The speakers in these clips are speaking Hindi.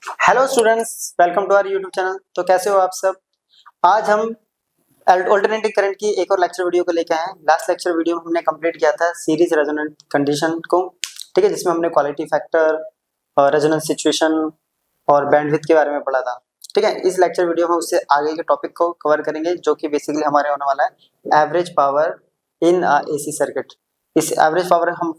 Hello students, welcome to our YouTube channel. तो कैसे हो आप सब। आज हम अल्टरनेटिंग करंट की एक और लेक्चर वीडियो को लेकर आए हैं। लास्ट लेक्चर वीडियो में हमने कंप्लीट किया था सीरीज रेजोनेंट कंडीशन को, ठीक है, जिसमें हमने क्वालिटी फैक्टर और रेजोनेंस सिचुएशन और बैंडविड्थ के बारे में पढ़ा था। ठीक है, इस लेक्चर वीडियो में उससे आगे के टॉपिक को कवर करेंगे, जो कि बेसिकली हमारे होने वाला है average power in AC circuit. इस एवरेज पावर हम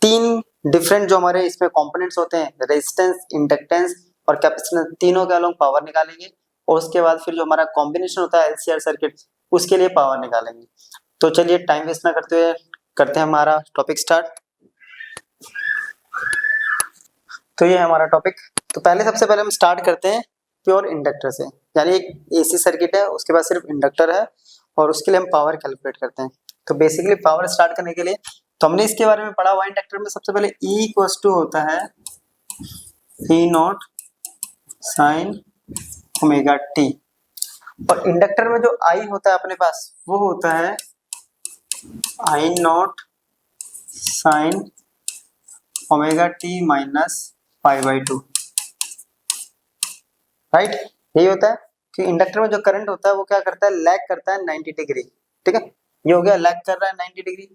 तीन डिफरेंट जो हमारे इसमें कंपोनेंट्स होते हैं, रेजिस्टेंस, इंडक्टेंस और कैपेसिटेंस, तीनों के अलॉन्ग पावर निकालेंगे और उसके बाद फिर जो हमारा कॉम्बिनेशन होता है एलसीआर सर्किट, उसके लिए पावर निकालेंगे। तो चलिए टाइम वेस्ट ना करते हुए करते हैं हमारा टॉपिक स्टार्ट। तो ये है हमारा टॉपिक। तो सबसे पहले हम स्टार्ट करते हैं प्योर इंडक्टर से, यानी एक एसी सर्किट है, उसके बाद सिर्फ इंडक्टर है और उसके लिए हम पावर कैलकुलेट करते हैं। तो बेसिकली पावर स्टार्ट करने के लिए तो हमने इसके बारे में पढ़ा हुआ। इंडक्टर में सबसे पहले E इक्वल्स टू होता है E not sine omega T, और इंडक्टर में जो I होता है अपने पास वो होता है I not sine omega T minus pi by to. Right, यही होता है कि इंडक्टर में जो करंट होता है वो क्या करता है, लैग करता है 90 डिग्री। ठीक है, ये हो गया, लैग कर रहा है 90 डिग्री।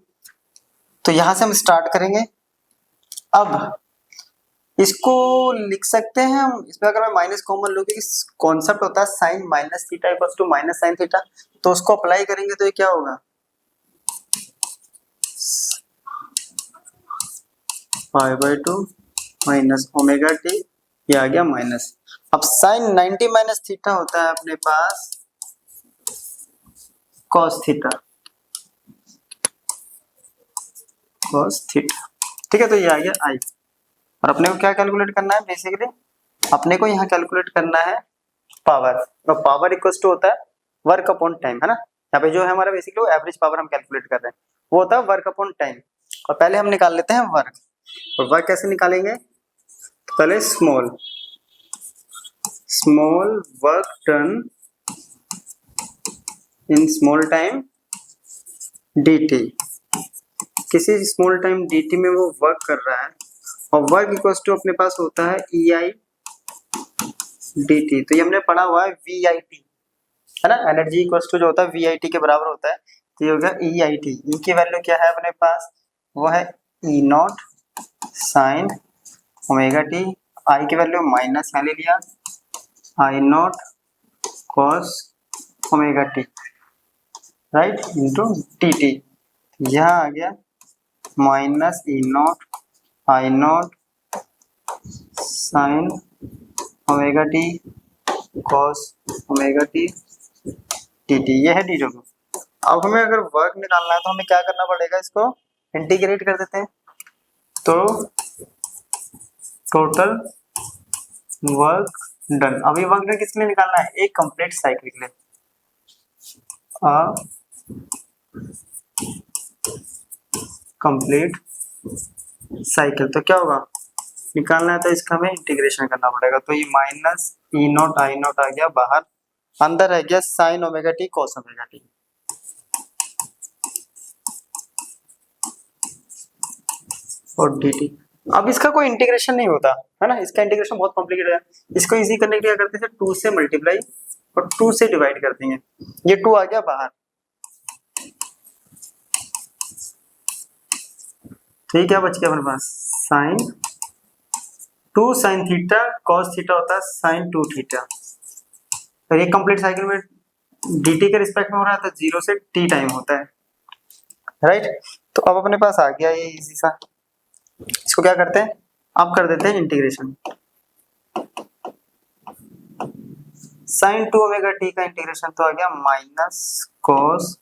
तो यहां से हम स्टार्ट करेंगे। अब इसको लिख सकते हैं हम, इसमें अगर मैं माइनस कॉमन लूँ, क्योंकि कॉन्सेप्ट होता है sine minus theta equals to minus sine theta, तो उसको अप्लाई करेंगे तो ये क्या होगा, pi by two minus omega T, ये आ गया माइनस। अब साइन 90 माइनस थीटा होता है अपने पास कॉस थीटा, कॉस थीटा। ठीक है, तो ये आ गया आई। और अपने को क्या कैलकुलेट करना है, बेसिकली अपने को यहाँ कैलकुलेट करना है पावर। तो पावर इक्वल्स टू होता है वर्क अपॉन टाइम, है ना। यहाँ पे जो है हमारा बेसिकली वो एवरेज पावर हम कैलकुलेट कर रहे हैं, वो होता है वर्क अपॉन टाइम। और पहले हम निकाल लेते हैं वर्क। और वर्क कैसे निकालेंगे, तो पहले small work done in small time dt, किसी स्मॉल टाइम dt में वो वर्क कर रहा है, और वर्क इक्वल्स टू अपने पास होता है EI dt। तो ये हमने पढ़ा हुआ है VIT, है ना। एनर्जी इक्वल्स टू जो होता है VIT के बराबर होता है, तो ये हो गया EIT। ई की वैल्यू क्या है अपने पास, वो है E not sine omega T. I की वैल्यू माइनस यहाँ ले लिया, I naught cos omega T, right, into dt। यहाँ आ गया minus E naught I not sine omega T cos omega T dt, ये है डी। अब हमें अगर वर्क निकालना है तो हमें क्या करना पड़ेगा, इसको इंटीग्रेट कर देते हैं। तो टोटल वर्क डन, अभी वर्क डन किसके लिए निकालना है, एक कंप्लीट साइकिल के लिए। कंप्लीट साइकिल, तो क्या होगा, निकालना है तो इसका हमें इंटीग्रेशन करना पड़ेगा। तो ये minus E naught I naught आ गया बाहर, अंदर रह गया sine omega T cos omega T और dt। अब इसका कोई इंटीग्रेशन नहीं होता है ना, इसका इंटीग्रेशन बहुत कॉम्प्लिकेटेड है। इसको इजी करने के लिए क्या करते हैं, 2 से मल्टीप्लाई और 2 से डिवाइड कर देंगे, ये 2 आ गया बाहर। ठीक है, बच गया अपने पास sine 2 sine theta cos theta होता है साइन 2 थीटा। तो ये कंप्लीट साइकिल में dt के रिस्पेक्ट में हो रहा है, तो 0 से t टाइम होता है, राइट। तो अब अपने पास आ गया ये इजी सा। इसको क्या करते हैं, अब कर देते हैं इंटीग्रेशन। साइन 2 ओमेगा टी का इंटीग्रेशन तो आ गया minus cos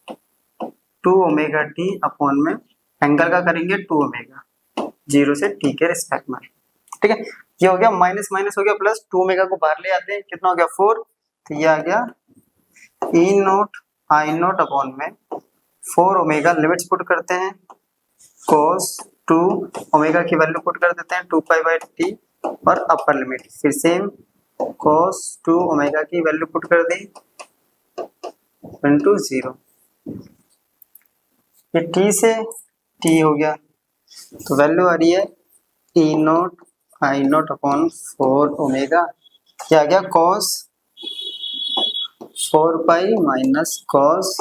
2 omega T upon में एंगल का करेंगे 2 ओमेगा, 0 से t के रिस्पेक्ट में। ठीक है, ये हो गया माइनस माइनस हो गया प्लस, 2 ओमेगा को बाहर ले आते हैं, कितना हो गया 4। तो ये आ गया E not I naught upon में 4 ओमेगा, लिमिट्स पुट करते हैं, cos 2 ओमेगा की वैल्यू पुट कर देते हैं 2 पाई बाई टी, और अपर लिमिट फिर सेम cos 2 ओमेगा की वैल्यू पुट कर दी इनटू 0। ये t से t हो गया, तो वैल्यू आ रही है E not I naught upon 4 omega, क्या आ गया कॉस 4 पाई माइनस कॉस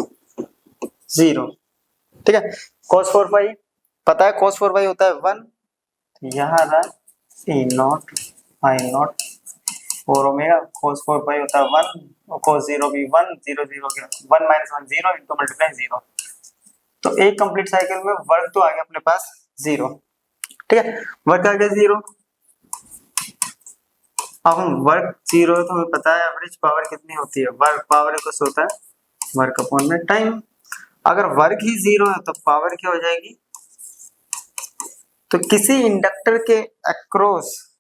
0। ठीक है, cos 4 पाई पता है, cos 4 पाई होता है 1, यहाँ रहा E naught I naught 4 omega, cos 4 pi होता है 1 और cos 0 भी 1, 0 0 गया 1 माइनस 1 0 इंटू मल्टीप्लाई 0। तो एक कंप्लीट साइकिल में वर्क तो आ गया अपने पास 0। ठीक है, वर्क आ गया 0। अब हम वर्क 0 है तो हमें पता है एवरेज पावर कितनी होती है, वर्क पावर इक्वल होता है वर्क अपॉन में टाइम। अगर वर्क ही 0 है तो पावर क्या हो जाएगी, तो किसी इंडक्टर के अक्रॉस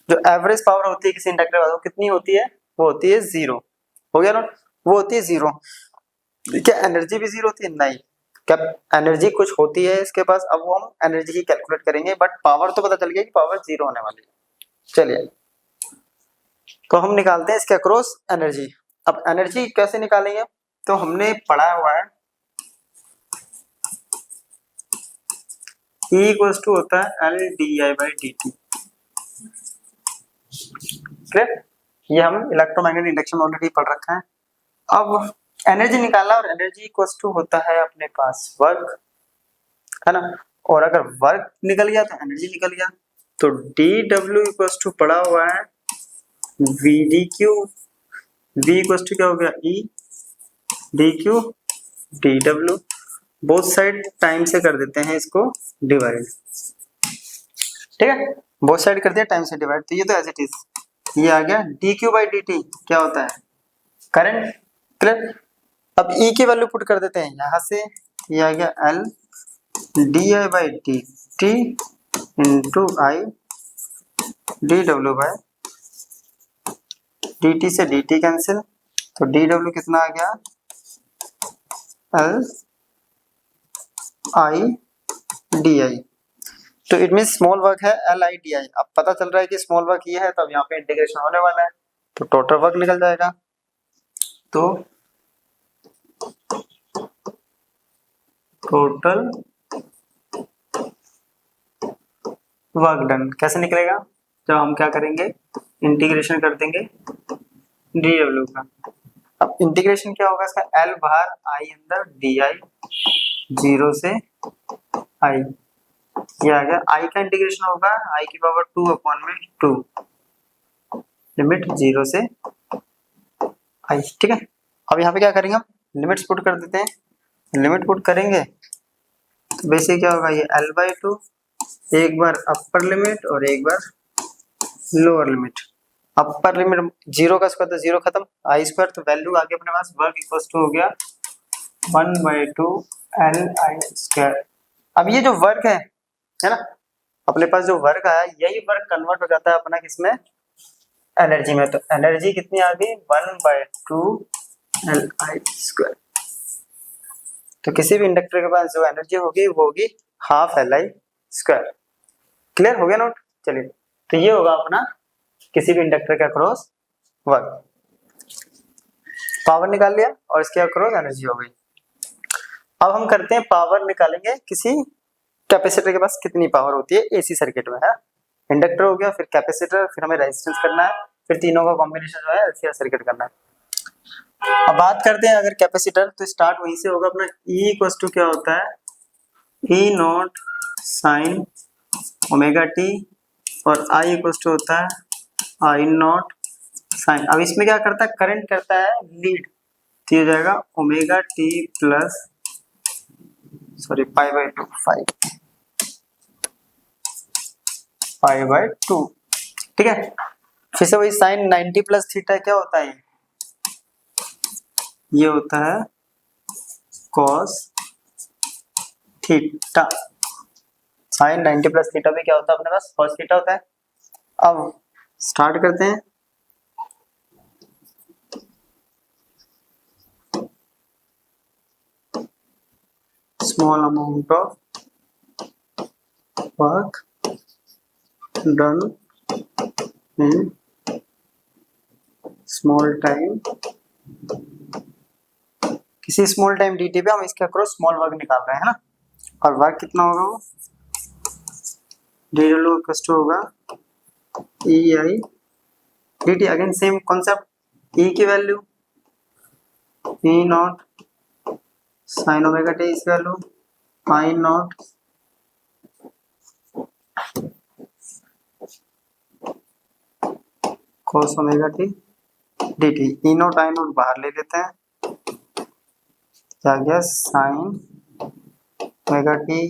जो एवरेज पावर होती है किसी इंडक्टर वाला, वो कितनी होती है, वो होती है 0। हो गया ना, वो होती है 0। क्या एनर्जी भी 0 होती है, नहीं, क्या एनर्जी कुछ होती है इसके पास, अब वो हम एनर्जी की कैलकुलेट करेंगे, बट पावर तो पता चल गया कि पावर 0 होने वाली है। चलिए, तो हम निकालते हैं इसके अक्रॉस एनर्जी। अब एनर्जी कैसे निकालेंगे, तो हमने पढ़ा हुआ है E इक्वल्स टू होता है L di/dt। क्लियर, ये हम इलेक्ट्रोमैग्नेटिक इंडक्शन में ऑलरेडी पढ़ रखा है। अब एनर्जी निकालना, और एनर्जी इक्वल्स टू होता है अपने पास वर्क, है ना, और अगर वर्क निकल गया तो एनर्जी निकल गया, तो dw इक्वल्स टू पड़ा हुआ है vdq, v इक्वल्स टू क्या हो गया E dq dw, both side time से कर देते हैं इसको डिवाइड। ठीक है, बोथ साइड कर दिया टाइम से डिवाइड, तो ये तो एज इट इज ये आ गया dq/dt क्या होता है करंट। क्लियर, अब E की वैल्यू पुट कर देते हैं यहां से, ये आ गया L di/dt into I dw/dt, से dt कैंसिल, तो dw कितना आ गया L I di, तो इट मीन स्मॉल वर्क है LIDI। अब पता चल रहा है कि स्मॉल वर्क ये है, तो अब यहाँ पे इंटीग्रेशन होने वाला है, तो टोटल वर्क निकल जाएगा। तो टोटल वर्क डन कैसे निकलेगा, जब हम क्या करेंगे इंटीग्रेशन कर देंगे dw का। अब इंटीग्रेशन क्या होगा इसका, L बाहर I अंदर di 0 से I, ये आ गया I का इंटीग्रेशन होगा I की पावर 2 अपॉन में 2 लिमिट 0 से I। ठीक है, अब यहाँ पे क्या करेंगे हम लिमिट्स पुट कर देते हैं, लिमिट पुट करेंगे तो बेसिक क्या होगा, ये L/2 एक बार अपर लिमिट और एक बार लोअर लिमिट। अपर लिमिट 0 का स्क्वायर तो 0 खत्म, I स्क्वायर, तो वैल्यू आ गया अपने पास वर्क इक्वल्स टू हो गया 1/2 LI स्क्वायर। अब ये जो वर्क है ना, अपने पास जो वर्क आया यही वर्क कन्वर्ट हो जाता है अपना किसमें, एनर्जी में। तो एनर्जी कितनी आ गई 1/2 LI स्क्वायर। तो किसी भी इंडक्टर के पास जो एनर्जी होगी वो होगी हाफ LI स्क्वायर। क्लियर हो गया नोट। चलिए, तो ये होगा अपना किसी भी इंडक्टर के अक्रॉस वर्क। पावर निकाल लिया और इसके अक्रॉस एनर्जी हो गई। अब हम करते हैं पावर निकालेंगे किसी कैपेसिटर के पास कितनी पावर होती है एसी सर्किट में, है इंडक्टर हो गया, फिर कैपेसिटर, फिर हमें रेजिस्टेंस करना है, फिर तीनों का कॉम्बिनेशन जो है एलसीआर सर्किट करना है। अब बात करते हैं अगर कैपेसिटर, तो स्टार्ट वहीं से होगा अपना E इक्वल्स टू क्या होता है E not sine omega T, और I इक्वल्स टू होता है I नॉट साइन। अब इसमें क्या करता है, करंट करता है लीड, तो ये हो जाएगा ओमेगा टी प्लस सॉरी π/2 π/2। ठीक है, फिर से वही साइन 90 प्लस थीटा क्या होता है, ये होता है cos theta. Sine 90 plus theta भी क्या होता है अपने पास, कॉस थीटा होता है। अब स्टार्ट करते हैं। Small amount of work done in small time, किसी स्मॉल टाइम dt पे हम इसके अक्रॉस स्मॉल वर्क निकाल रहे हैं ना, और वर्क कितना होगा वो dw इक्वल टू होगा E I D T. Again same concept, E की value E naught sine omega T, इसकी value I naught cos omega T D T. E naught I naught बाहर ले लेते हैं, क्या गया sine omega T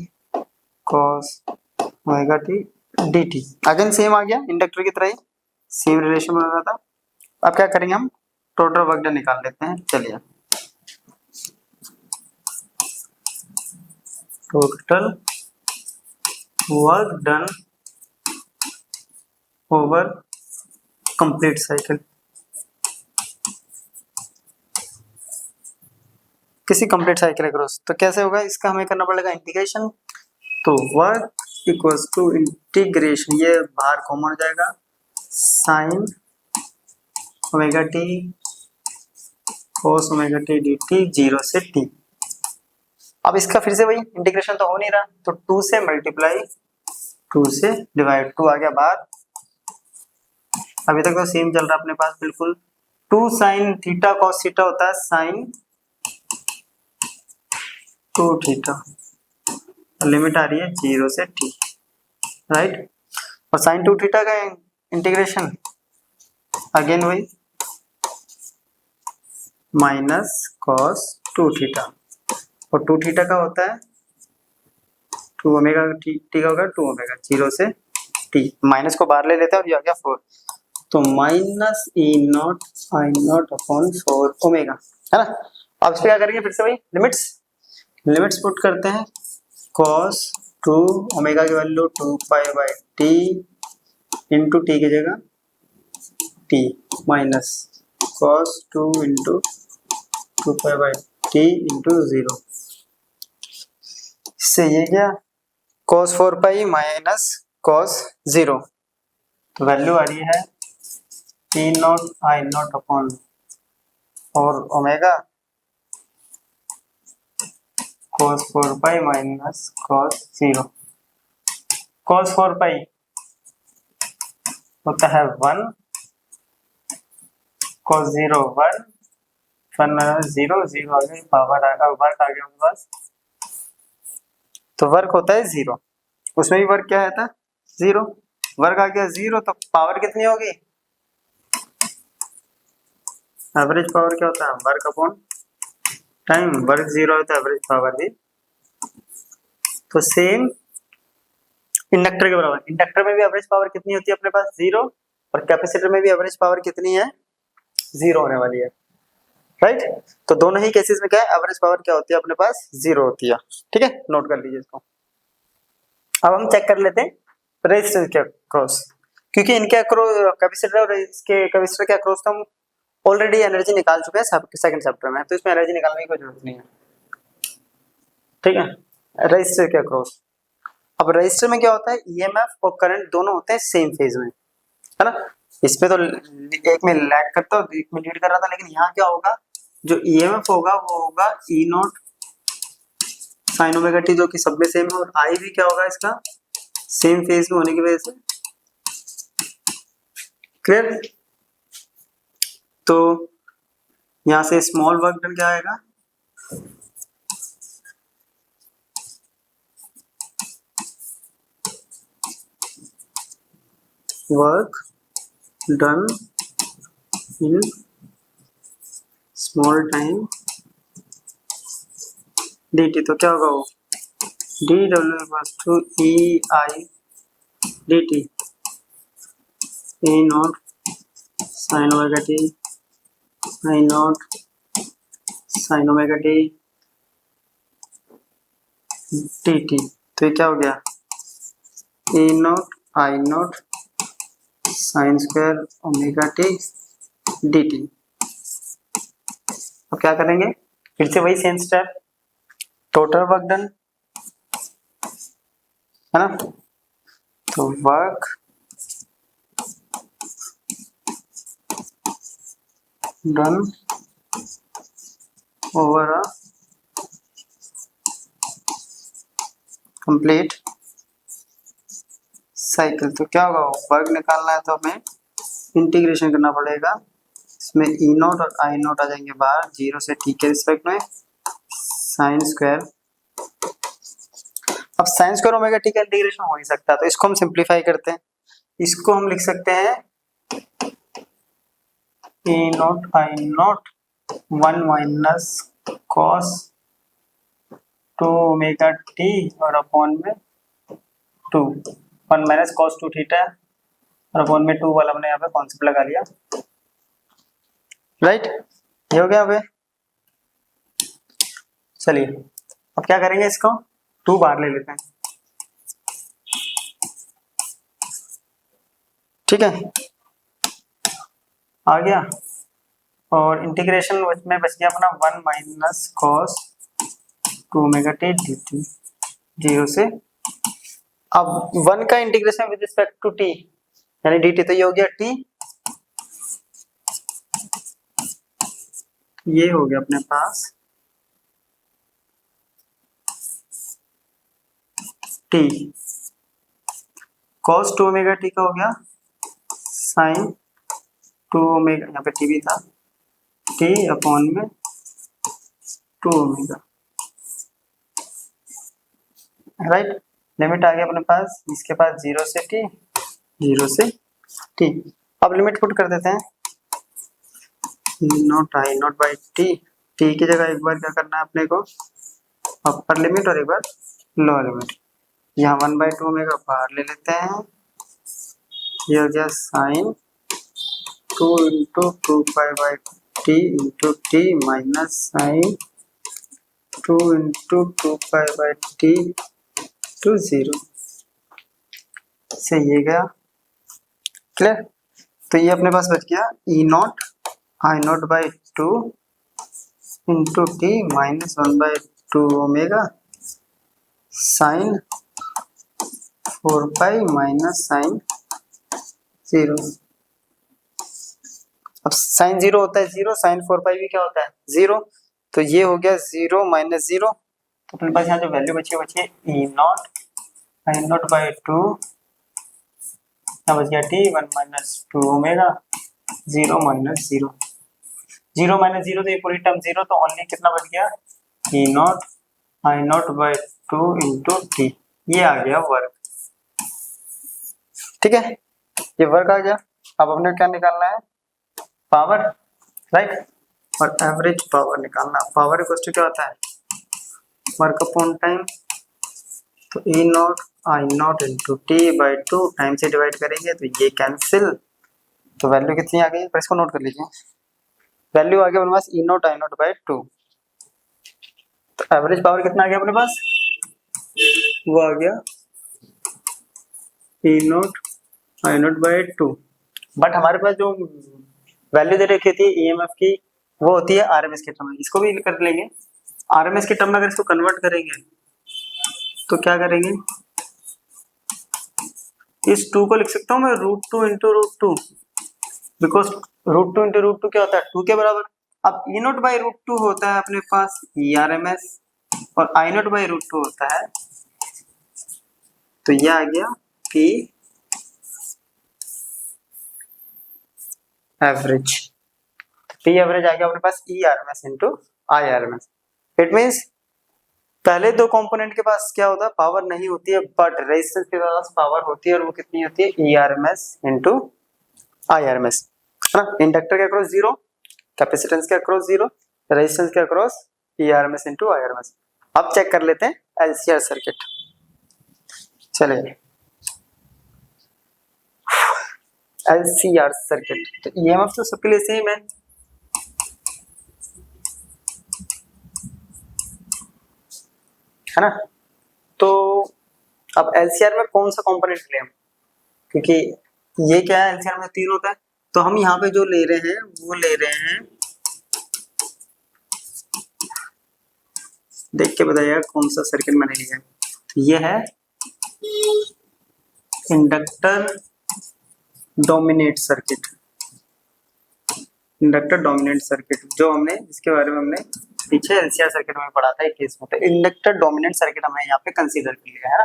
cos omega T D T. Again same आ गया, इंडक्टर की तरह ही सेम रिलेशन बना रहा था। अब क्या करेंगे, हम टोटल वर्क डन निकाल लेते हैं। चलिए, total work done over complete cycle. किसी कंप्लीट साइकिल अक्रॉस, तो कैसे होगा, इसका हमें करना पड़ेगा इंटीग्रेशन। तो वर्क इक्वल्स टू इंटीग्रेशन, ये बाहर कॉमन हो जाएगा, sign omega T cos omega T D T 0 से t। अब इसका फिर से वही इंटीग्रेशन तो हो नहीं रहा, तो 2 से मल्टीप्लाई 2 से डिवाइड, 2 आ गया बाहर। अभी तक तो सेम चल रहा अपने पास बिल्कुल। 2 साइन थीटा cos थीटा होता है साइन 2 थीटा, लिमिट आ रही है 0 से t, राइट। और साइन 2 थीटा का इंटीग्रेशन अगेन वही माइनस cos 2 थीटा, और 2 थीटा का होता है 2 ओमेगा टी का होगा 2 ओमेगा 0 से t। माइनस को बाहर ले लेते हैं और ये आ गया 4, तो minus E naught I naught upon 4 omega, है ना। अब इस पे क्या करेंगे, फिर से वही लिमिट्स पुट करते हैं। cos 2 ओमेगा की value 2 pi by T into T की जगह t minus cos 2 into 2 pi by T into 0। इससे ये क्या cos 4 पाई माइनस cos 0, तो वैल्यू आ रही है E naught I naught upon 4 omega cos 4 pi minus cos 0। cos 4 pi होता है 1, cos 0 1, 1 0 0 आ गया, पावर आ गया, वर्क आ गया हमारे पास, तो वर्क होता है 0। उसमें भी वर्क क्या है था 0, वर्क आ गया 0, तो पावर कितनी होगी, एवरेज पावर क्या होता है वर्क अपॉन टाइम, वर्क 0 होता है एवरेज पावर भी। तो सेम इंडक्टर के बराबर, इंडक्टर में भी एवरेज पावर कितनी होती है अपने पास 0, और कैपेसिटर में भी एवरेज पावर कितनी है 0 होने वाली है, राइट। तो दोनों ही केसेस में क्या है, एवरेज पावर क्या होती है अपने पास 0 होती है, ठीक है, नोट कर लीजिए इसको। अब हम चेक कर लेते हैं रेजिस्टेंस के अक्रॉस, क्योंकि इनके कैपेसिटर और इसके कैपेसिटर के अक्रॉस तो हम ऑलरेडी एनर्जी निकाल चुके हैं सेकंड चैप्टर में, तो इसमें एनर्जी निकालने की कोई जरूरत नहीं है, ठीक है। रेजिस्टर के अक्रॉस, अब रेजिस्टर में क्या होता है, ईएमएफ और करंट दोनों होते हैं सेम फेज में, है ना। इसमें तो एक में लैग करता है, एक में लीड कर रहा था, लेकिन यहाँ क्या होगा, जो ईएमएफ होगा वो होगा ई नॉट साइन ओमेगा टी, जो कि सब में सेम है, और आई भी क्या होगा इसका सेम फेज में होने की वजह से, क्लियर। तो यहां से स्मॉल वर्क डन क्या आएगा, work done in small time dt, तो क्या होगा वो D W equals to E I D T, E naught sine omega T I naught sine omega T D T. तो ये क्या हो गया, E naught I naught sine square omega T D T. अब क्या करेंगे, फिर से वही same step, total work done, है ना। तो work done over a complete cycle. तो क्या होगा, वर्ग निकालना है तो हमें इंटीग्रेशन करना पड़ेगा। इसमें ई नॉट और आई नॉट आ जाएंगे बाहर, 0 से t के रिस्पेक्ट में साइन स्क्वायर। अब साइन स्क्वायर ओमेगा टी का इंटीग्रेशन हो नहीं सकता, तो इसको हम सिंप्लीफाई करते हैं। इसको हम लिख सकते हैं E naught I naught 1 minus cos 2 omega T और अपॉन में 2, 1 माइनस कॉस 2 थीटा और अपॉन में 2 वाला हमने यहाँ पे कॉन्सेप्ट लगा लिया, राइट। ये हो गया। अब चलिए अब क्या करेंगे, इसको 2 बाहर ले लेते हैं, ठीक है, आ गया। और इंटीग्रेशन में बच गया अपना 1 minus cos 2 omega T D T, 0 से। अब 1 का integration with respect to T यानी dt, तो ये हो गया t, ये हो गया अपने पास t cos 2 ओमेगा t का हो गया sin 2 ओमेगा, यहाँ पे t भी था, t अपॉन में 2 ओमेगा, राइट। लिमिट आ गया अपने पास, इसके पास 0 से t, 0 से t। अब लिमिट पुट कर देते हैं, not I naught by T, T की जगह एक बार क्या करना है अपने को, अपर लिमिट और एक बार लोअर लिमिट। यहाँ 1/2 ओमेगा बाहर ले लेते हैं, ये हो गया sine 2 into 2 pi by T into T minus sine 2 into 2 pi by T to 0 से ये गया, क्लियर। तो ये अपने पास बच गया E naught I naught by 2 into T minus 1/2 omega sine 4 pi minus sine 0। अब साइन 0 होता है 0, साइन 4 पाई भी क्या होता है 0, तो ये हो गया 0 माइनस 0। तो अपने पास यहाँ जो वैल्यू बची है E naught I naught by 2, यहाँ बच गया T 1 minus 2 omega 0 minus 0, 0 minus 0 तो ये पूरी टर्म 0, तो ओनली कितना बच गया E naught I naught by 2 into T, ये आ गया वर्ग, ठीक है, ये वर्ग आ गया। अब अपने क्या निकालना है, पावर, राइट, और एवरेज पावर निकालना। पावर इक्वल टू क्या होता है, वर्क अपॉन टाइम, तो E naught I naught into T by 2, time से डिवाइड करेंगे तो ये कैंसिल, तो वैल्यू कितनी आ गई, पर इसको नोट कर लीजिए, वैल्यू आ गया अपने पास ई नॉट आई नॉट बाई 2। तो एवरेज पावर कितना आ गया अपने पास, वो आ गया E naught I naught by 2। But हमारे पास जो वैल्यू दे रखी थी ईएमएफ की, वो होती है आरएमएस के टर्म में, इसको भी कर लेंगे आरएमएस के टर्म में। अगर इसको कन्वर्ट करेंगे तो क्या करेंगे, इस 2 को लिख सकता हूँ मैं √2 इंटू √2, बिकॉज √2 इंटू √2 क्या होता है 2 के बराबर। अब ई नॉट बाई √2 होता है अपने पास ई आर एम एस, और आई नॉट बाई √2 होता है, तो यह आ गया पी एवरेज। पी एवरेज आ गया अपने पास E R M S into I R M S. It means पहले दो कंपोनेंट के पास क्या होता है, पावर नहीं होती है, बट रेजिस्टेंस के पास पावर होती है, और वो कितनी होती है E R M S into I R M S, है ना। इंडक्टर के अक्रॉस 0, कैपेसिटेंस के अक्रॉस 0, रेजिस्टेंस के across E R M S into I R M S. अब चेक कर लेते हैं एलसीआर सर्किट, चलिए एलसीआर सर्किट। तो ईएमएफ तो सबके लिए सेम है, है ना। तो अब एलसीआर में कौन सा कंपोनेंट लें हम, क्योंकि ये क्या है एलसीआर में 3 होता है, तो हम यहाँ पे जो ले रहे हैं वो ले रहे हैं, देख के बताइएगा कौन सा सर्किट मैंने लिया है। तो ये है inductor dominate circuit, inductor dominate circuit जो हमने, जिसके बारे में हमने पीछे एलसीआर सर्किट में पढ़ा था एक केस में। तो इंडक्टर डोमिनेट सर्किट हमने यहाँ पे कंसीडर कर लिया है ना।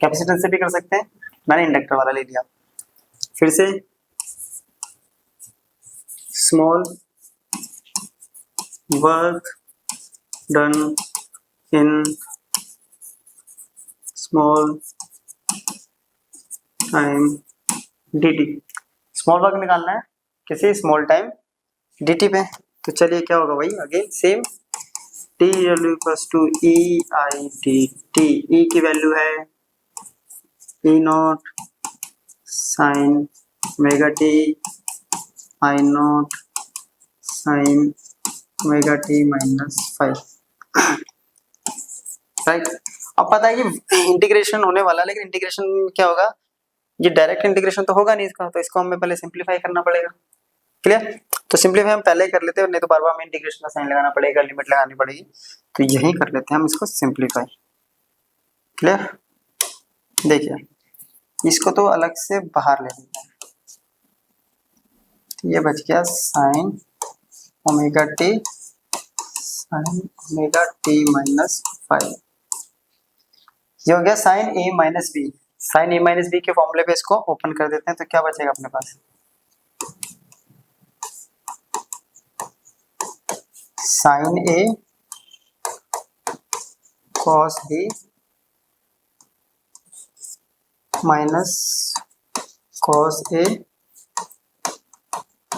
कैपेसिटेंस से भी कर सकते हैं, मैंने इंडक्टर वाला ले लिया। फिर से small work done in small time dt। Small work निकालना है किसी स्मॉल टाइम dt पे। तो चलिए क्या होगा भाई, again same t value equals to e i dt। e की वैल्यू है e not sine omega t, i not sine omega t minus 5, right. अब पता है कि इंटीग्रेशन होने वाला है, लेकिन इंटीग्रेशन क्या होगा, ये डायरेक्ट इंटीग्रेशन तो होगा नहीं इसका, तो इसको हमें पहले सिंपलीफाई करना पड़ेगा। क्लियर? तो सिंपलीफाई हम पहले ही कर लेते हैं, नहीं तो बार बार हमें इंटीग्रेशन का साइन लगाना पड़ेगा, लिमिट लगानी पड़ेगी। तो यही कर लेते हैं हम इसको सिंपलीफाई। क्लियर? देखिए इसको तो अलग से बाहर ले लेते हैं, तो ये बच गया sine omega T, sign omega T minus 5। ये हो गया साइन ए माइनस बी। साइन ए माइनस बी के फॉर्मूले पे इसको ओपन कर देते हैं, तो क्या बचेगा अपने पास, sign A cos B minus cos A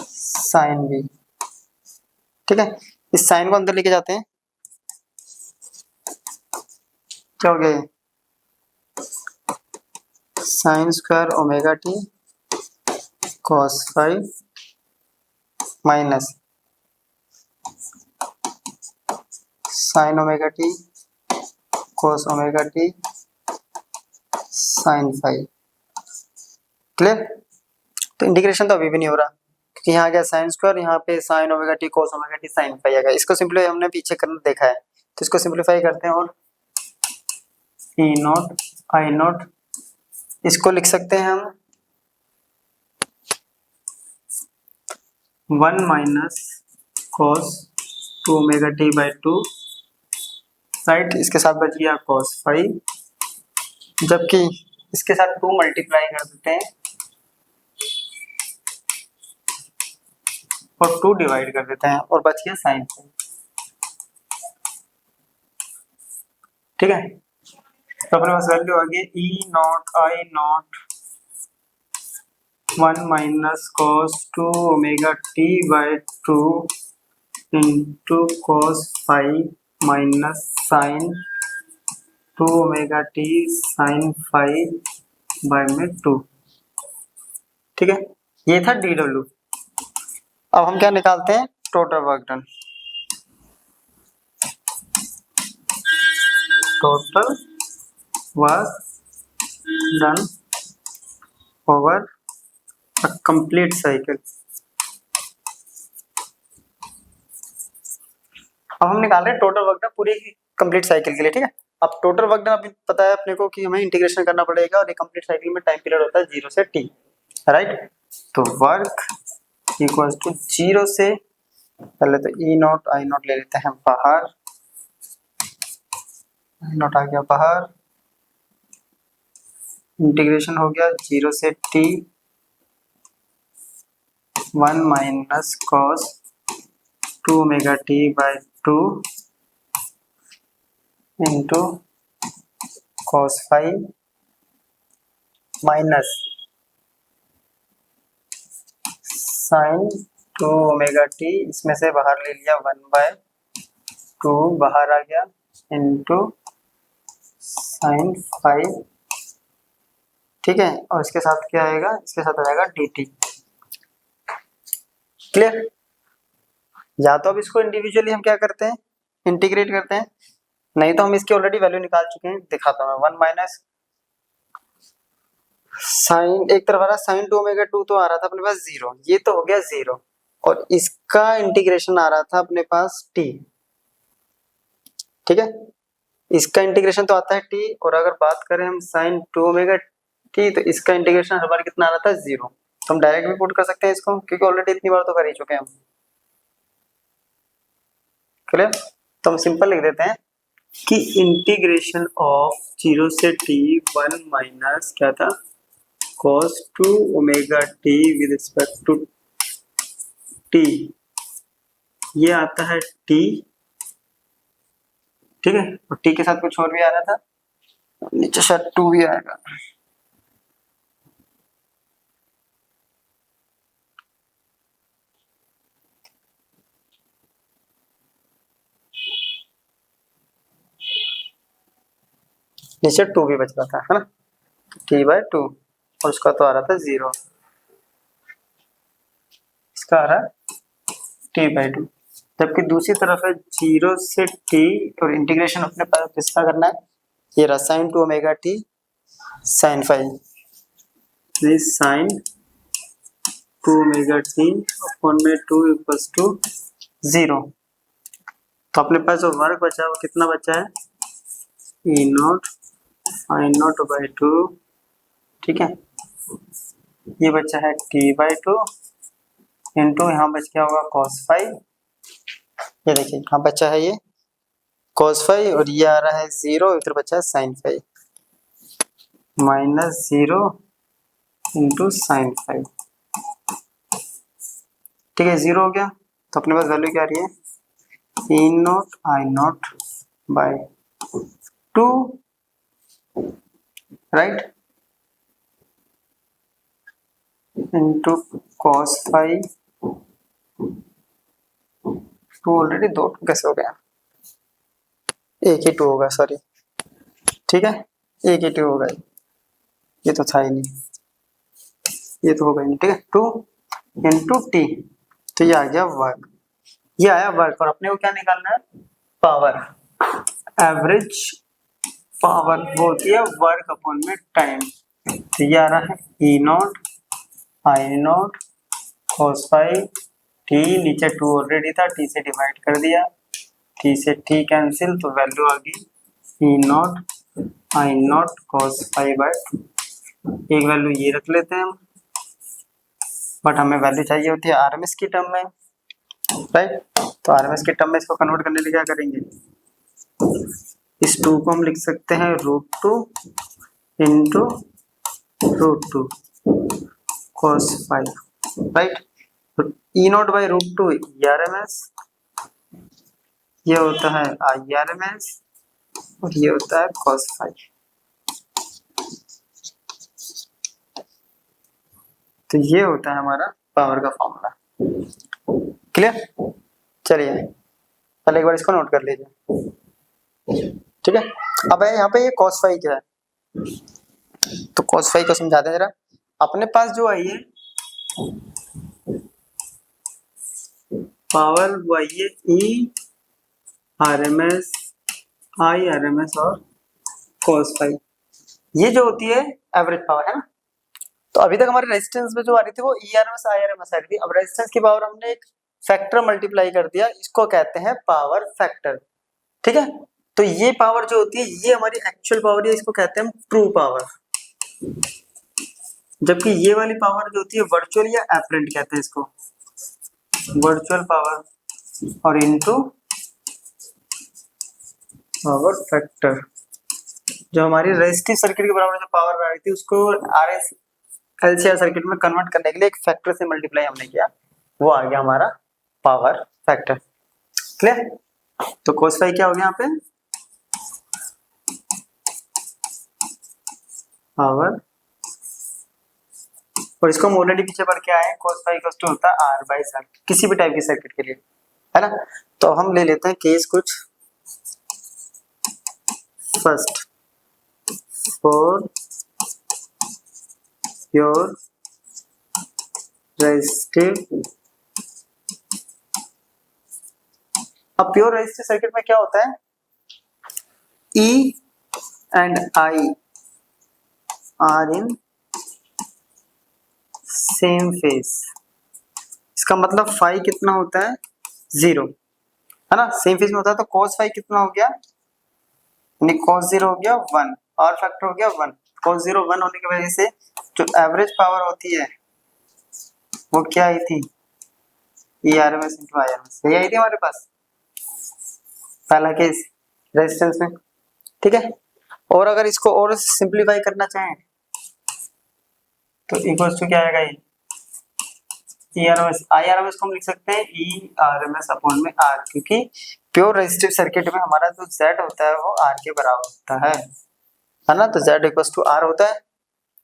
sine B. ठीक है, इस साइन को अंदर लेके जाते हैं, क्या हो गया, sine square omega T cos 5 minus sine omega T cos omega T sine 5। Clear? तो इंटीग्रेशन तो अभी भी नहीं हो रहा, क्योंकि यहाँ गया साइन स्क्वायर, यहाँ पे sine omega T cos omega T sine 5 आ गया। इसको सिंपलीफाई हमने पीछे करना देखा है, तो इसको सिंपलीफाई करते हैं, और ई नॉट आई नॉट, इसको लिख सकते हैं हम 1 minus cos 2 omega T by 2, right. इसके साथ बच गया कॉस 5, जबकि इसके साथ 2 मल्टीप्लाई कर देते हैं और 2 डिवाइड कर देते हैं, और बच गया साइन 5। ठीक है, तो अपने पास वैल्यू आ गई E naught I naught 1 minus cos 2 omega T by 2 into cos 5 minus sine 2 omega T sine 5 by में 2। ठीक है, ये था डी डब्ल्यू। अब हम क्या निकालते हैं, total work done. Total work done over a complete cycle. अब हम निकाल रहे हैं टोटल वर्क डन पूरी कंप्लीट साइकिल के लिए। ठीक है, अब टोटल वर्क डन अभी पता है अपने को कि हमें इंटीग्रेशन करना पड़ेगा, और ये कंप्लीट साइकिल में टाइम पीरियड होता है 0 से t, राइट। तो वर्क इक्वल्स टू 0 से, पहले तो ई नॉट आई नॉट ले लेते हैं बाहर, आई नॉट आ गया बाहर, इंटीग्रेशन हो गया 0 से t 1 minus cos 2 omega T by 2 into cos 5 minus sine 2 omega t, इसमें से बाहर ले लिया 1 बाय 2 बाहर आ गया, इंटू साइन 5। ठीक है, और इसके साथ क्या आएगा, इसके साथ आ जाएगा dt। क्लियर? या तो अब इसको इंडिविजुअली हम क्या करते हैं, इंटीग्रेट करते हैं, नहीं तो हम इसकी ऑलरेडी वैल्यू निकाल चुके हैं, दिखाता हूँ मैं। 1 माइनस साइन, एक तरफ आ रहा साइन 2 ओमेगा 2 तो आ रहा था अपने पास 0, ये तो हो गया 0, और इसका इंटीग्रेशन आ रहा था अपने पास t। ठीक है, इसका इंटीग्रेशन तो आता है t, और अगर बात करें हम साइन 2 ओमेगा t, तो इसका इंटीग्रेशन हर बार कितना आ रहा था 0। तो हम डायरेक्ट भी पुट कर सकते हैं इसको, क्योंकि ऑलरेडी इतनी बार तो कर ही चुके हैं हम। क्लियर? तो हम सिंपल लिख देते हैं कि इंटीग्रेशन ऑफ 0 से t 1 माइनस क्या था cos 2 omega t with respect to t, ये आता है टी, ठीक है, और टी के साथ कुछ और भी आ रहा था, नीचे शायद 2 भी आएगा। नीचे 2 भी बच रहा था, है ना, t/2, और उसका तो आ रहा था 0, इसका आ रहा है t/2, जबकि दूसरी तरफ है 0 से t, और इंटीग्रेशन अपने पास किसका करना है, ये रहा sin 2 omega t sin phi, sin 2 omega t upon में 2 इक्वल्स टू 0। तो अपने पास जो वर्क बचा है वो कितना बचा है, E0 I0/2, ठीक है, ये बचा है t/2 इंटू यहाँ बच क्या होगा cos phi, ये देखिए यहाँ बचा है ये cos phi, और ये आ रहा है 0, इधर बचा है sin phi, -0 into sin phi, ठीक है, 0 हो गया। तो अपने पास वैल्यू क्या आ रही है, E0 I0/2, right, into cos phi 2, already 2 कैसे हो गया, एक ही 2 होगा, सॉरी, ठीक है, एक ही 2 होगा, ये तो था ही नहीं, ये तो होगा ही नहीं, ठीक है, 2 इंटू टी, तो ये आ गया वर्क, ये आया वर्क, और अपने को क्या निकालना है, पावर, एवरेज पावर वो होती है वर्क अपॉन में टाइम, तो ये आ रहा है E0 I0 cos phi t, नीचे 2 ऑलरेडी था, t से डिवाइड कर दिया, t से t कैंसिल, तो वैल्यू आ गई E0 I0 cos phi/2, एक वैल्यू ये रख लेते हैं हम, बट हमें वैल्यू चाहिए होती है आरएमएस की टर्म में, राइट, तो आरएमएस की टर्म में इसको कन्वर्ट करने के लिए क्या करेंगे, इस 2 को हम लिख सकते हैं √2 into √2 cos phi, right, E0/√2 RMS, ये होता है IRMS, और ये होता है cos phi, तो ये होता है हमारा पावर का फॉर्मूला, क्लियर, चलिए पहले एक बार इसको नोट कर लीजिए, ठीक है। अब यहाँ पे ये cos phi क्या है, तो cos phi को समझा दें जरा, अपने पास जो है ये पावर वो है ये E/RMS I/RMS और cos phi, ये जो होती है एवरेज पावर, है ना, तो अभी तक हमारे रेजिस्टेंस में जो आ रही थी वो E/RMS I/RMS आ रही थी, अब रेजिस्टेंस की पावर हमने एक फैक्टर मल्टीप्लाई कर दिया, इसको कहते हैं पावर फैक्टर, ठीक है, तो ये पावर जो होती है ये हमारी एक्चुअल पावर है, इसको कहते हैं हम ट्रू पावर, जबकि ये वाली पावर जो होती है वर्चुअल या एपरेंट कहते हैं इसको, वर्चुअल पावर, और इनटू पावर फैक्टर, जो हमारी रेजिस्टिव सर्किट के बराबर जो पावर आ रही थी उसको आरएस एलसीआर सर्किट में कन्वर्ट करने के लिए एक फैक्टर से मल्टीप्लाई हमने किया, वो आ गया हमारा पावर फैक्टर, क्लियर। तो cos phi क्या हो गया यहाँ पे, पावर, और इसको हम ऑलरेडी पीछे पढ़ के आए हैं, cos phi इक्वल होता है R/Z, किसी भी टाइप की सर्किट के लिए, है ना, तो हम ले लेते हैं केस कुछ फर्स्ट, फॉर प्योर रेजिस्टिव, अब प्योर रेजिस्टिव सर्किट में क्या होता है, E and I are in same phase, इसका मतलब फाई कितना होता है 0, है ना, सेम फेज में होता है, तो cos phi कितना हो गया, यानी cos 0 हो गया 1, पावर फैक्टर हो गया 1, cos 0 1 होने की वजह से जो एवरेज पावर होती है वो क्या आई थी, E/RMS into I/RMS, यही आई थी हमारे पास पहला केस रेजिस्टेंस में, ठीक है। और अगर इसको और सिंपलीफाई करना चाहें तो इक्वल टू क्या आएगा, आई आर एम एस को हम लिख सकते हैं E R M S upon में आर, क्योंकि प्योर रेजिस्टिव सर्किट में हमारा जो जेड होता है वो आर के बराबर होता है ना। तो जेड इक्वल टू आर होता है,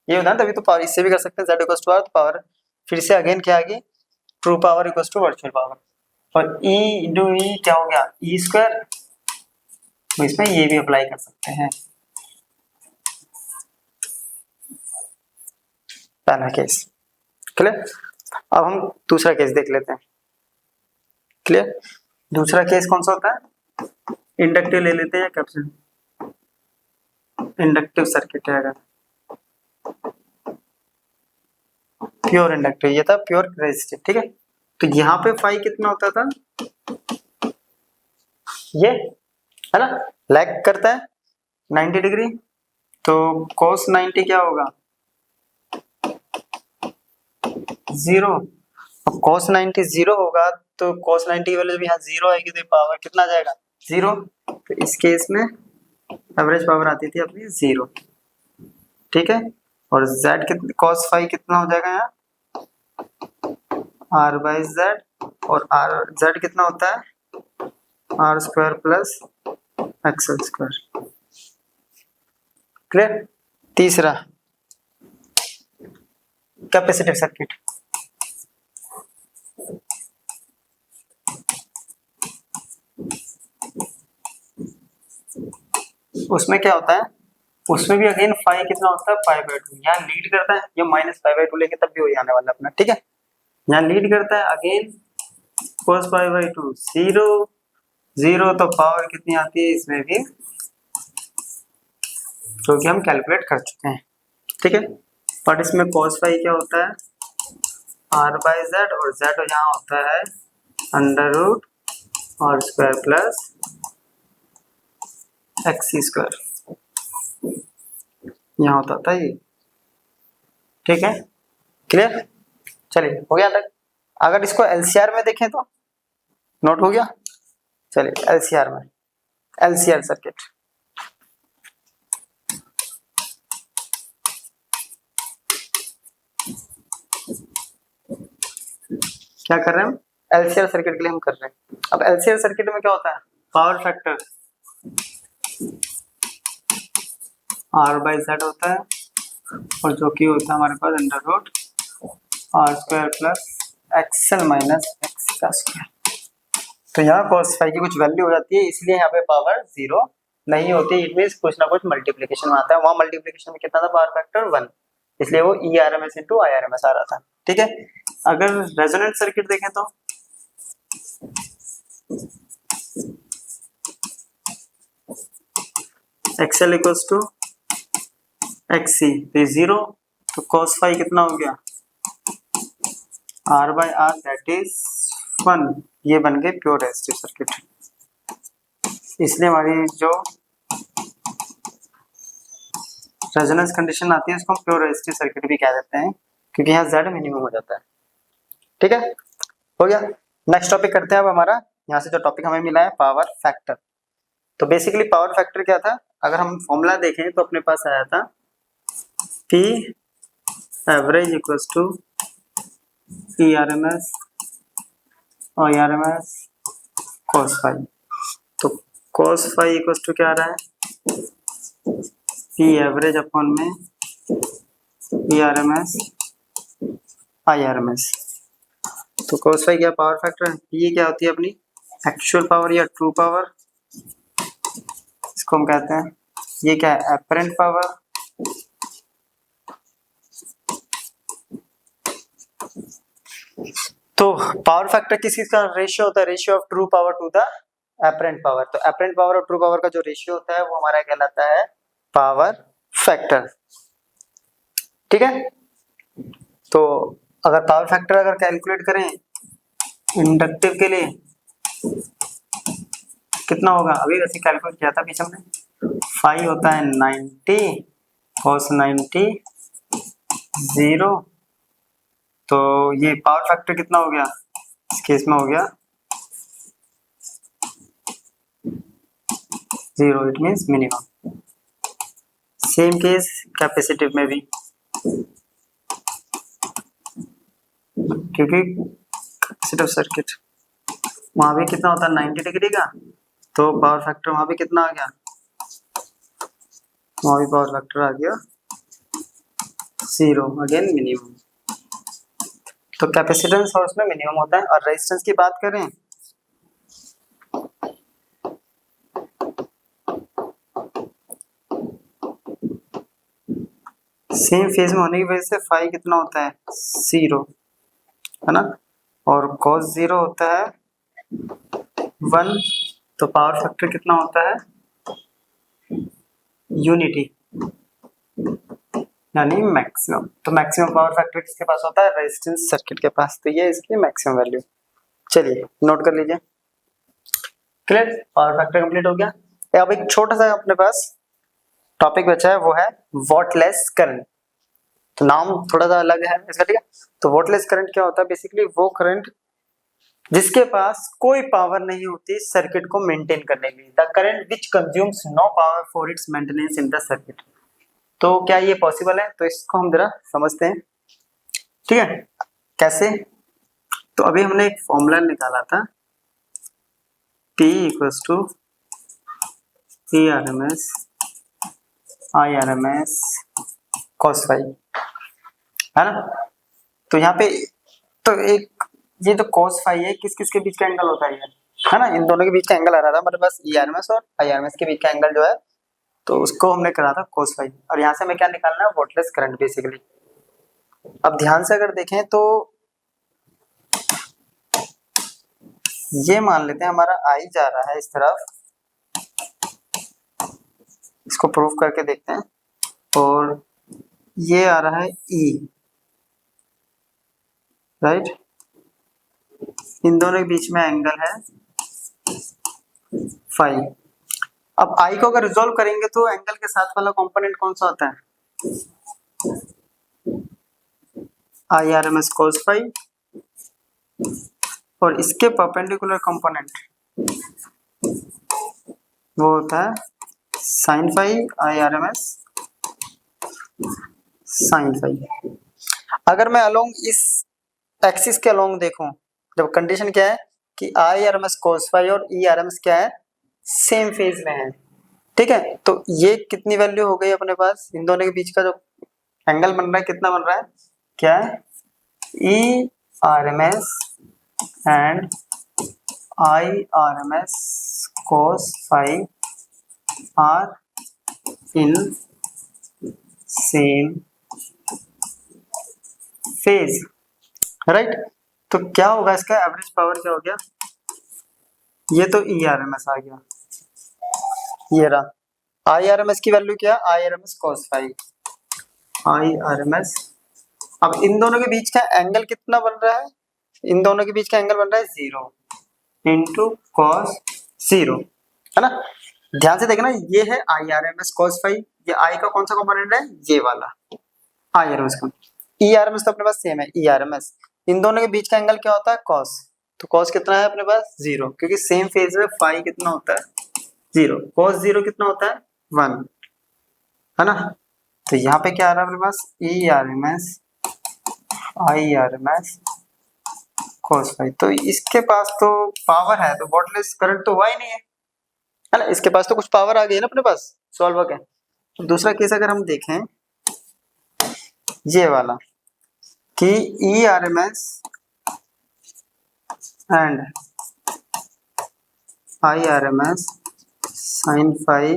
ये होता है, तभी तो पावर इससे भी कर सकते हैं, जेड इक्वल टू आर, तो पावर फिर से अगेन क्या आ गई, true power equal to virtual power, और ई इंटू ई क्या हो गया, ई स्क्वायर, तो इसमें ये भी अप्लाई कर सकते हैं। पहला केस क्लियर। अब हम दूसरा केस देख लेते हैं। क्लियर, दूसरा केस कौन सा होता है, इंडक्टिव ले लेते हैं या कैपेसिटिव, इंडक्टिव सर्किट है, अगर प्योर इंडक्टिव, ये था प्योर रेजिस्टिव, ठीक है। तो यहाँ पे फाई कितना होता था, ये है ना, लैग करता है 90 डिग्री, तो cos 90 क्या होगा, 0। अब cos 90 0 होगा, तो cos 90 की वैल्यू भी यहाँ 0 आएगी, तो पावर कितना आ जाएगा, 0। तो इस केस में एवरेज पावर आती थी अपनी 0, ठीक है। और z cos फाई कितना हो जाएगा यहाँ, r बाई जेड, और z कितना होता है, R square plus XL square. Clear. तीसरा कैपेसिटिव सर्किट, उसमें क्या होता है, उसमें भी अगेन फाई कितना होता है, पाई बाई 2, यहाँ लीड करता है, ये माइनस पाई बाई 2 लेके तब भी हो जाने वाला अपना, ठीक है। यहाँ लीड करता है अगेन cos पाई बाई 2 0 0, तो पावर कितनी आती है इसमें भी, जो कि हम कैलकुलेट कर चुके हैं, ठीक है। बट इसमें cos फाई क्या होता है, r बाई जेड, और z यहाँ होता है अंडर रूट और स्क्वायर प्लस एक्स स्क्वायर, यहाँ होता था ये, ठीक है। क्लियर, चलिए हो गया तक। अगर इसको एलसीआर में देखें तो नोट हो गया, चलिए एलसीआर में, एलसीआर सर्किट, क्या कर रहे हैं हम, एलसीआर सर्किट के लिए हम कर रहे हैं। अब एलसीआर सर्किट में क्या होता है, power factor R by Z होता है, और जो कि होता है हमारे पास under root R square plus X L minus X का स्क्वायर। तो यहाँ cos फाई की कुछ वैल्यू हो जाती है, इसलिए यहाँ पे पावर 0 नहीं होती, इट मींस कुछ ना कुछ मल्टीप्लिकेशन में आता है, वहाँ मल्टीप्लिकेशन में कितना था पावर फैक्टर 1, इसलिए वो E R M S into I R M S आ रहा था, ठीक है। अगर रेजोनेंट सर्किट देखें तो एक्सएल इक्वल्स टू एक्सी, तो 0, तो cos फाई कितना हो गया, R by R that is 1, ये बन गए प्योर रेजिस्टिव सर्किट। इसलिए हमारी जो रेजोनेंस कंडीशन आती है उसको हम प्योर रेजिस्टिव सर्किट भी कह देते हैं, क्योंकि यहाँ Z मिनिमम हो जाता है, ठीक है। हो गया, नेक्स्ट टॉपिक करते हैं अब हमारा, यहाँ से जो टॉपिक हमें मिला है पावर फैक्टर। तो बेसिकली पावर फैक्टर क्या था, अगर हम फॉर्मूला देखें तो अपने पास आया था P average equals to E R M S और R M S cos phi. तो cos फाई इक्वल्स टू क्या आ रहा है, P एवरेज अपॉन में E R M S I R M S. तो cos फाई क्या पावर फैक्टर है, ये क्या होती है अपनी एक्चुअल पावर या ट्रू पावर, इसको हम कहते हैं, ये क्या है एपरेंट पावर, तो पावर फैक्टर किस चीज का रेशियो होता है, ratio of true power to the apparent power. तो एपरेंट पावर और ट्रू पावर का जो रेशियो होता है वो हमारा कहलाता है पावर फैक्टर, ठीक है। तो अगर पावर फैक्टर अगर कैलकुलेट करें इंडक्टिव के लिए कितना होगा, अभी वैसे कैलकुलेट किया था बीच में, फाई होता है 90 cos 90 0, तो ये पावर फैक्टर कितना हो गया इस केस में, हो गया 0, it means minimum. Same case capacitive में भी, क्योंकि कैपेसिटिव सर्किट वहां भी कितना होता है 90 डिग्री का, तो पावर फैक्टर वहां भी कितना आ गया, वहां भी पावर फैक्टर आ गया 0, अगेन मिनिमम। तो कैपेसिटेंस और उसमें मिनिमम होता है। और रेजिस्टेंस की बात करें सेम फेज में होने की वजह से फाई कितना होता है 0, है ना, और cos 0 होता है 1, तो पावर फैक्टर कितना होता है यूनिटी यानी मैक्सिमम। तो मैक्सिमम पावर फैक्टर किसके पास होता है, रेजिस्टेंस सर्किट के पास। तो ये इसकी मैक्सिमम वैल्यू। चलिए नोट कर लीजिए। क्लियर, पावर फैक्टर कंप्लीट हो गया। अब एक छोटा सा अपने पास टॉपिक बचा है, वो है वॉटलेस करंट। तो नाम थोड़ा सा अलग है इसका, ठीक है। तो वॉटलेस करंट क्या होता है, बेसिकली वो करंट जिसके पास कोई पावर नहीं होती सर्किट को मेंटेन करने के लिए। The current which consumes no power for its maintenance in the circuit. तो क्या ये पॉसिबल है, तो इसको हम जरा समझते हैं, ठीक है। कैसे, तो अभी हमने एक फॉर्मूला निकाला था, P equals to PRMS IRMS cos phi, है ना। तो यहाँ पे तो एक ये जो cos फाई है किस किस के बीच का एंगल होता है ना, इन दोनों के बीच का एंगल आ रहा था हमारे पास ERMS और IRMS के बीच का एंगल जो है, तो उसको हमने करा था cos फाई। और यहाँ से हमें क्या निकालना है, वॉटलेस करंट बेसिकली। अब ध्यान से अगर देखें तो ये मान लेते हैं हमारा I जा रहा है इस तरफ, इसको प्रूफ करके देखते हैं, और ये आ रहा है E, राइट। इन दोनों के बीच में एंगल है फाई। अब I को अगर रिजोल्व करेंगे तो एंगल के साथ वाला कंपोनेंट कौन सा होता है, IRMS cos फाई, और इसके परपेंडिकुलर कंपोनेंट वो होता है sin phi IRMS sin phi. अगर मैं अलोंग इस एक्सिस के अलोंग देखूं, जब कंडीशन क्या है कि IRMS cos फाई और ERMS क्या है, सेम फेज में है, ठीक है। तो ये कितनी वैल्यू हो गई अपने पास, इन दोनों के बीच का जो एंगल बन रहा है कितना बन रहा है, क्या है, ERMS and IRMS cos phi are in same phase, right. तो क्या होगा, इसका एवरेज पावर क्या हो गया, ये तो ERMS आ गया, ये रहा IRMS की वैल्यू क्या, IRMS cos फाई IRMS। अब इन दोनों के बीच का एंगल कितना बन रहा है, इन दोनों के बीच का एंगल बन रहा है 0 इंटू cos 0, है ना। ध्यान से देखना, ये है IRMS cos फाई, ये I का कौन सा कंपोनेंट है, ये वाला IRMS का। ERMS तो अपने पास सेम है ERMS। इन दोनों के बीच का एंगल क्या होता है cos, तो cos कितना है अपने पास 0, क्योंकि सेम फेज में फाई कितना होता है 0, cos 0 कितना होता है 1, है ना। तो यहाँ पे क्या आ रहा है अपने पास, ERMS IRMS cos फाई। तो इसके पास तो पावर है, तो वॉटलेस करंट तो हुआ ही नहीं है ना, इसके पास तो कुछ पावर आ गई है ना अपने पास, सॉल्व हो गया। तो दूसरा केस अगर हम देखें ये वाला कि ERMS and IRMS sin phi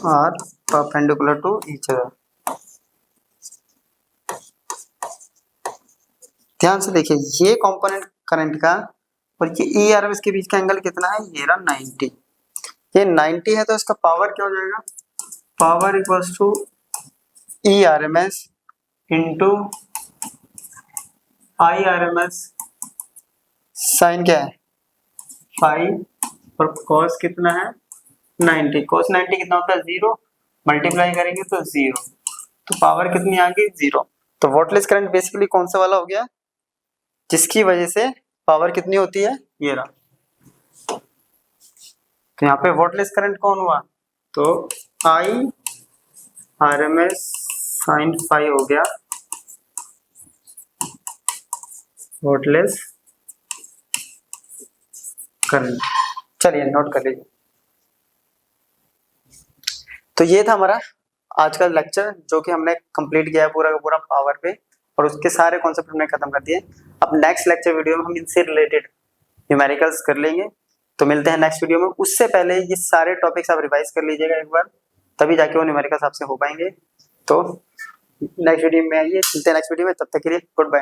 are perpendicular to each other. ध्यान से देखिए, ये कंपोनेंट करंट का और ये ERMS के बीच का एंगल कितना है, ये रहा 90, ये 90 है, तो इसका पावर क्या हो जाएगा, power equals to ERMS into IRMS sine क्या है फाई, और cos कितना है 90, cos 90 कितना होता है 0, मल्टीप्लाई करेंगे तो 0, तो पावर कितनी आ गई 0। तो वॉटलेस करंट बेसिकली कौन सा वाला हो गया, जिसकी वजह से पावर कितनी होती है, ये रहा। तो यहाँ पे वॉटलेस करंट कौन हुआ, तो IRMS sin फाई हो गया वोल्टेज करंट, चलिए नोट कर लीजिए। तो ये था हमारा आज का लेक्चर जो कि हमने कंप्लीट किया है पूरा का पूरा पावर पे, और उसके सारे कॉन्सेप्ट हमने खत्म कर दिए। अब नेक्स्ट लेक्चर वीडियो में हम इनसे रिलेटेड न्यूमेरिकल्स कर लेंगे। तो मिलते हैं नेक्स्ट वीडियो में। उससे पहले ये सारे टॉपिक्स आप रिवाइज कर लीजिएगा एक बार, तभी जाके वो न्यूमेरिकल्स आपसे हो पाएंगे। तो नेक्स्ट वीडियो में आइए, मिलते हैं नेक्स्ट वीडियो में, तब तक के लिए गुड बाय।